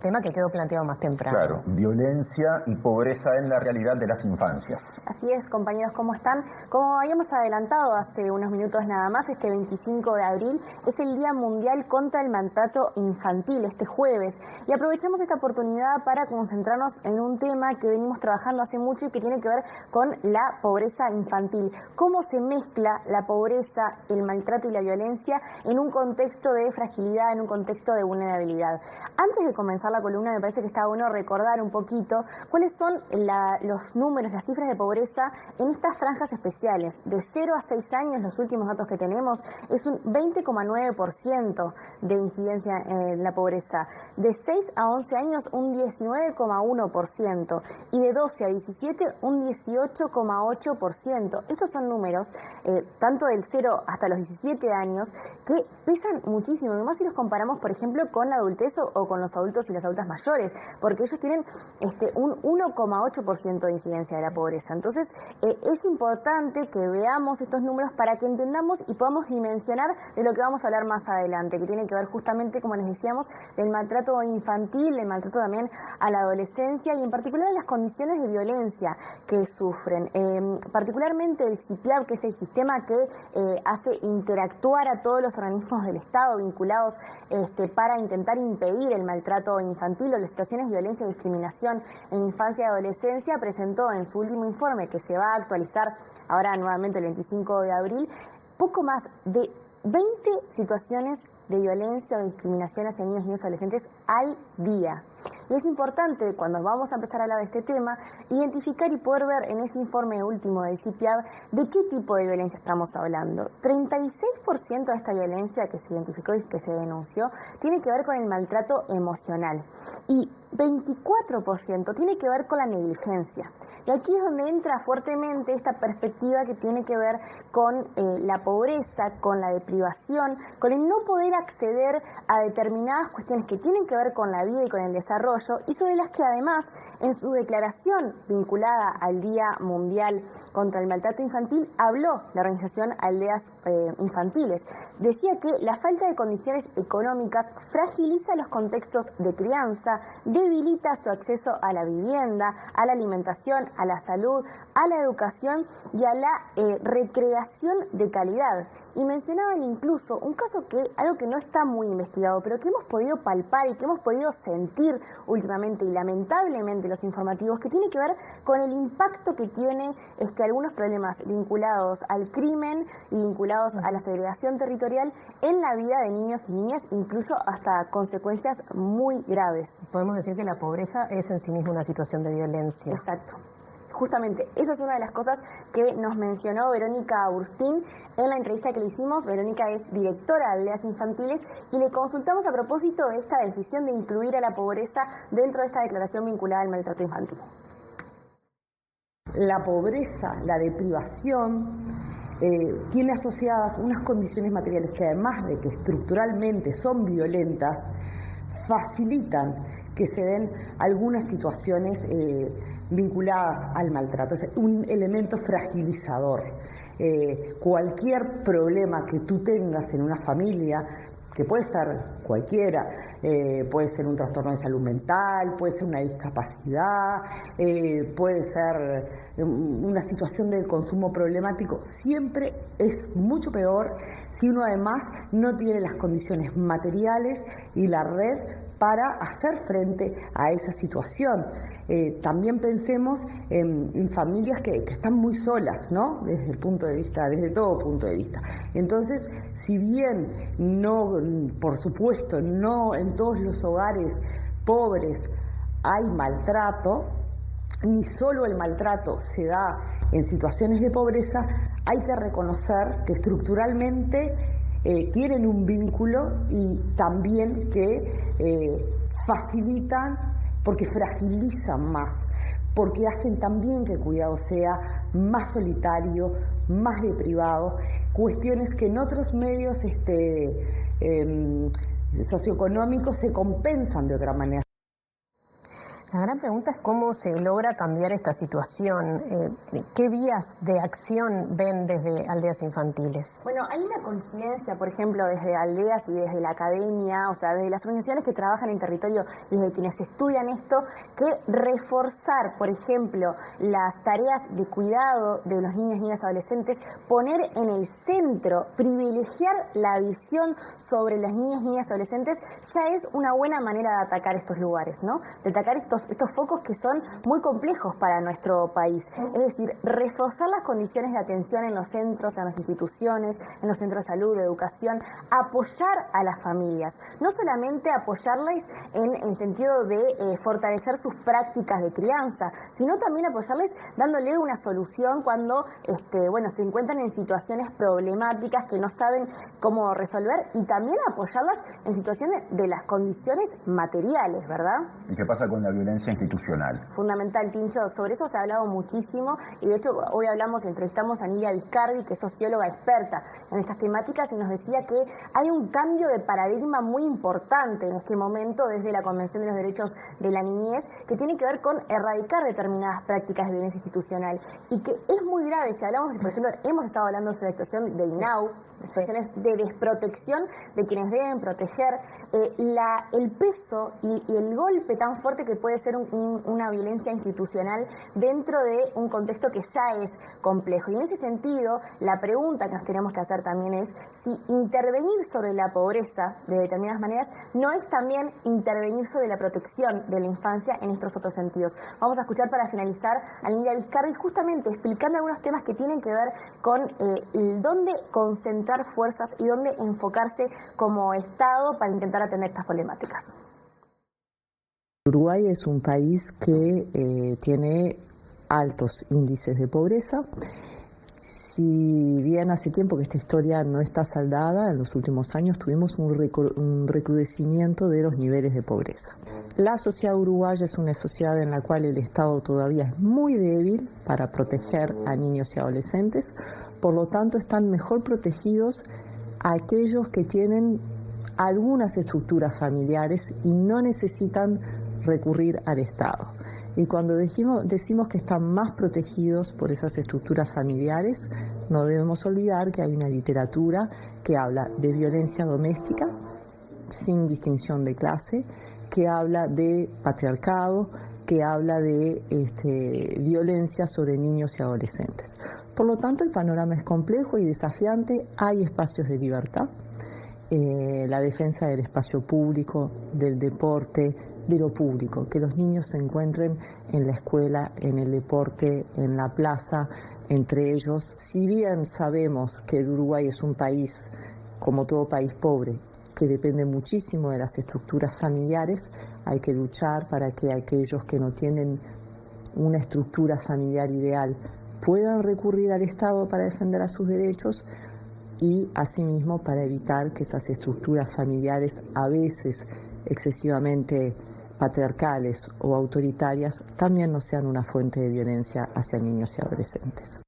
Tema que quedó planteado más temprano. Claro, violencia y pobreza en la realidad de las infancias. Así es, compañeros, ¿cómo están? Como habíamos adelantado hace unos minutos nada más, este 25 de abril es el Día Mundial contra el Maltrato Infantil, este jueves. Y aprovechamos esta oportunidad para concentrarnos en un tema que venimos trabajando hace mucho y que tiene que ver con la pobreza infantil. Cómo se mezcla la pobreza, el maltrato y la violencia en un contexto de fragilidad, en un contexto de vulnerabilidad. Antes de comenzar la columna, me parece que está bueno recordar un poquito cuáles son los números, las cifras de pobreza en estas franjas especiales. De 0 a 6 años, los últimos datos que tenemos, es un 20,9% de incidencia en la pobreza. De 6 a 11 años, un 19,1%. Y de 12 a 17, un 18,8%. Estos son números, tanto del 0 hasta los 17 años, que pesan muchísimo. Y más si los comparamos, por ejemplo, con la adultez o con los adultos y las adultas mayores, porque ellos tienen un 1,8% de incidencia de la pobreza. Entonces, es importante que veamos estos números para que entendamos y podamos dimensionar de lo que vamos a hablar más adelante, que tiene que ver justamente, como les decíamos, del maltrato infantil, el maltrato también a la adolescencia y en particular de las condiciones de violencia que sufren. Particularmente el CIPIAP, que es el sistema que hace interactuar a todos los organismos del Estado vinculados para intentar impedir el maltrato infantil o las situaciones de violencia y discriminación en infancia y adolescencia, presentó en su último informe, que se va a actualizar ahora nuevamente el 25 de abril, poco más de 20 situaciones de violencia o discriminación hacia niños, niñas y adolescentes al día. Y es importante, cuando vamos a empezar a hablar de este tema, identificar y poder ver en ese informe último del CIPIAB de qué tipo de violencia estamos hablando. 36% de esta violencia que se identificó y que se denunció tiene que ver con el maltrato emocional. Y 24% tiene que ver con la negligencia. Y aquí es donde entra fuertemente esta perspectiva que tiene que ver con la pobreza, con la deprivación, con el no poder acceder a determinadas cuestiones que tienen que ver con la vida y con el desarrollo, y sobre las que además en su declaración vinculada al Día Mundial contra el Maltrato Infantil habló la organización Aldeas Infantiles. Decía que la falta de condiciones económicas fragiliza los contextos de crianza, debilita su acceso a la vivienda, a la alimentación, a la salud, a la educación y a la recreación de calidad. Y mencionaban incluso un caso algo que no está muy investigado, pero que hemos podido palpar y que hemos podido sentir últimamente y lamentablemente los informativos, que tiene que ver con el impacto que tiene algunos problemas vinculados al crimen y vinculados a la segregación territorial en la vida de niños y niñas, incluso hasta consecuencias muy graves. Podemos decir que la pobreza es en sí misma una situación de violencia. Exacto. Justamente, esa es una de las cosas que nos mencionó Verónica Burstein en la entrevista que le hicimos. Verónica es directora de Aldeas Infantiles y le consultamos a propósito de esta decisión de incluir a la pobreza dentro de esta declaración vinculada al maltrato infantil. La pobreza, la deprivación, tiene asociadas unas condiciones materiales que, además de que estructuralmente son violentas, facilitan que se den algunas situaciones vinculadas al maltrato. Es un elemento fragilizador. Cualquier problema que tú tengas en una familia, que puede ser cualquiera, puede ser un trastorno de salud mental, puede ser una discapacidad, puede ser una situación de consumo problemático, siempre es mucho peor si uno además no tiene las condiciones materiales y la red para hacer frente a esa situación. También pensemos en familias que están muy solas, ¿no? Desde todo punto de vista. Entonces, si bien no, por supuesto, no en todos los hogares pobres hay maltrato, ni solo el maltrato se da en situaciones de pobreza, hay que reconocer que estructuralmente tienen un vínculo y también que facilitan, porque fragilizan más, porque hacen también que el cuidado sea más solitario, más deprivado, cuestiones que en otros medios socioeconómicos se compensan de otra manera. La gran pregunta es cómo se logra cambiar esta situación. ¿Qué vías de acción ven desde Aldeas Infantiles? Bueno, hay una coincidencia, por ejemplo, desde Aldeas y desde la academia, o sea, desde las organizaciones que trabajan en territorio y desde quienes estudian esto, que reforzar, por ejemplo, las tareas de cuidado de los niños, niñas, adolescentes, poner en el centro, privilegiar la visión sobre los niños, niñas, adolescentes, ya es una buena manera de atacar estos lugares, ¿no? De atacar estos focos que son muy complejos para nuestro país. Es decir, reforzar las condiciones de atención en los centros, en las instituciones, en los centros de salud, de educación, apoyar a las familias, no solamente apoyarles en sentido de fortalecer sus prácticas de crianza, sino también apoyarles dándole una solución cuando se encuentran en situaciones problemáticas que no saben cómo resolver, y también apoyarlas en situaciones de las condiciones materiales, ¿verdad? ¿Y qué pasa con la violencia institucional? Fundamental, Tincho, sobre eso se ha hablado muchísimo, y de hecho hoy entrevistamos a Nilia Viscardi, que es socióloga experta en estas temáticas, y nos decía que hay un cambio de paradigma muy importante en este momento desde la Convención de los Derechos de la Niñez, que tiene que ver con erradicar determinadas prácticas de violencia institucional, y que es muy grave. Si hablamos, por ejemplo, hemos estado hablando sobre la situación del INAU, situaciones de desprotección de quienes deben proteger, el peso y el golpe tan fuerte que puede ser una violencia institucional dentro de un contexto que ya es complejo. Y en ese sentido, la pregunta que nos tenemos que hacer también es si intervenir sobre la pobreza de determinadas maneras no es también intervenir sobre la protección de la infancia en estos otros sentidos. Vamos a escuchar para finalizar a Nilia Viscardi justamente explicando algunos temas que tienen que ver con dónde concentrar fuerzas y dónde enfocarse como Estado para intentar atender estas problemáticas. Uruguay es un país que tiene altos índices de pobreza. Si bien hace tiempo que esta historia no está saldada, en los últimos años tuvimos un recrudecimiento de los niveles de pobreza. La sociedad uruguaya es una sociedad en la cual el Estado todavía es muy débil para proteger a niños y adolescentes, por lo tanto están mejor protegidos aquellos que tienen algunas estructuras familiares y no necesitan recurrir al Estado. Y cuando decimos que están más protegidos por esas estructuras familiares, no debemos olvidar que hay una literatura que habla de violencia doméstica, sin distinción de clase, que habla de patriarcado, que habla de violencia sobre niños y adolescentes. Por lo tanto, el panorama es complejo y desafiante. Hay espacios de libertad, la defensa del espacio público, del deporte, de lo público, que los niños se encuentren en la escuela, en el deporte, en la plaza, entre ellos. Si bien sabemos que el Uruguay es un país, como todo país pobre, que depende muchísimo de las estructuras familiares, hay que luchar para que aquellos que no tienen una estructura familiar ideal puedan recurrir al Estado para defender a sus derechos, y asimismo para evitar que esas estructuras familiares, a veces excesivamente patriarcales o autoritarias, también no sean una fuente de violencia hacia niños y adolescentes.